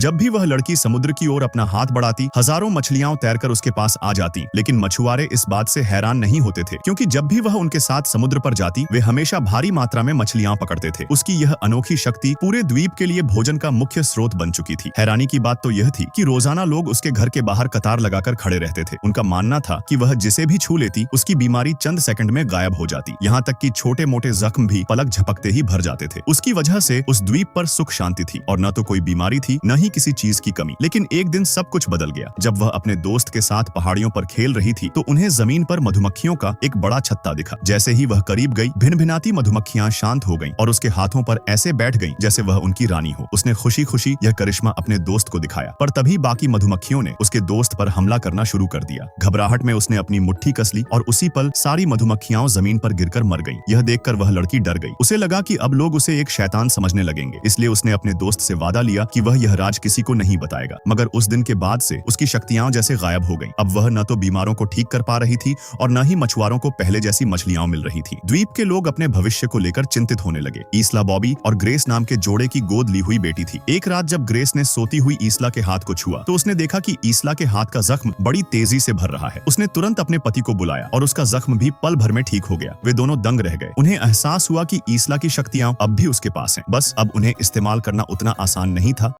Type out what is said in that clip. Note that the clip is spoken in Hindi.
जब भी वह लड़की समुद्र की ओर अपना हाथ बढ़ाती, हजारों मछलियां तैरकर उसके पास आ जाती। लेकिन मछुआरे इस बात से हैरान नहीं होते थे, क्योंकि जब भी वह उनके साथ समुद्र पर जाती, वे हमेशा भारी मात्रा में मछलियां पकड़ते थे। उसकी यह अनोखी शक्ति पूरे द्वीप के लिए भोजन का मुख्य स्रोत बन चुकी थी। हैरानी की बात तो यह थी कि रोजाना लोग उसके घर के बाहर कतार लगाकर खड़े रहते थे। उनका मानना था कि वह जिसे भी छू लेती, उसकी बीमारी चंद सेकंड में गायब हो जाती। यहाँ तक कि छोटे मोटे जख्म भी पलक झपकते ही भर जाते थे। उसकी वजह से उस द्वीप पर सुख शांति थी और न तो कोई बीमारी थी, न ही किसी चीज की कमी। लेकिन एक दिन सब कुछ बदल गया। जब वह अपने दोस्त के साथ पहाड़ियों पर खेल रही थी, तो उन्हें जमीन पर मधुमक्खियों का एक बड़ा छत्ता दिखा। जैसे ही वह करीब गई, भिनभिनाती मधुमक्खियां शांत हो गईं और उसके हाथों पर ऐसे बैठ गईं जैसे वह उनकी रानी हो। उसने खुशी खुशी यह करिश्मा अपने दोस्त को दिखाया, पर तभी बाकी मधुमक्खियों ने उसके दोस्त पर हमला करना शुरू कर दिया। घबराहट में उसने अपनी मुट्ठी कस ली और उसी पल सारी मधुमक्खियां जमीन पर गिरकर मर गईं। यह देखकर वह लड़की डर गई। उसे लगा कि अब लोग उसे एक शैतान समझने लगेंगे, इसलिए उसने अपने दोस्त से वादा लिया कि वह यह राज किसी को नहीं बताएगा। मगर उस दिन के बाद से उसकी शक्तियां जैसे गायब हो गईं। अब वह न तो बीमारों को ठीक कर पा रही थी और न ही मछुआरों को पहले जैसी मछलियां मिल रही थी। द्वीप के लोग अपने भविष्य को लेकर चिंतित होने लगे। ईसला बॉबी और ग्रेस नाम के जोड़े की गोद ली हुई बेटी थी। एक रात जब ग्रेस ने सोती हुई ईसला के हाथ को छुआ, तो उसने देखा कि ईसला के हाथ का जख्म बड़ी तेजी से भर रहा है। उसने तुरंत अपने पति को बुलाया और उसका जख्म भी पल भर में ठीक हो गया। वे दोनों दंग रह गए। उन्हें एहसास हुआ कि ईसला की शक्तियां अब भी उसके पास हैं, बस अब उन्हें इस्तेमाल करना उतना आसान नहीं था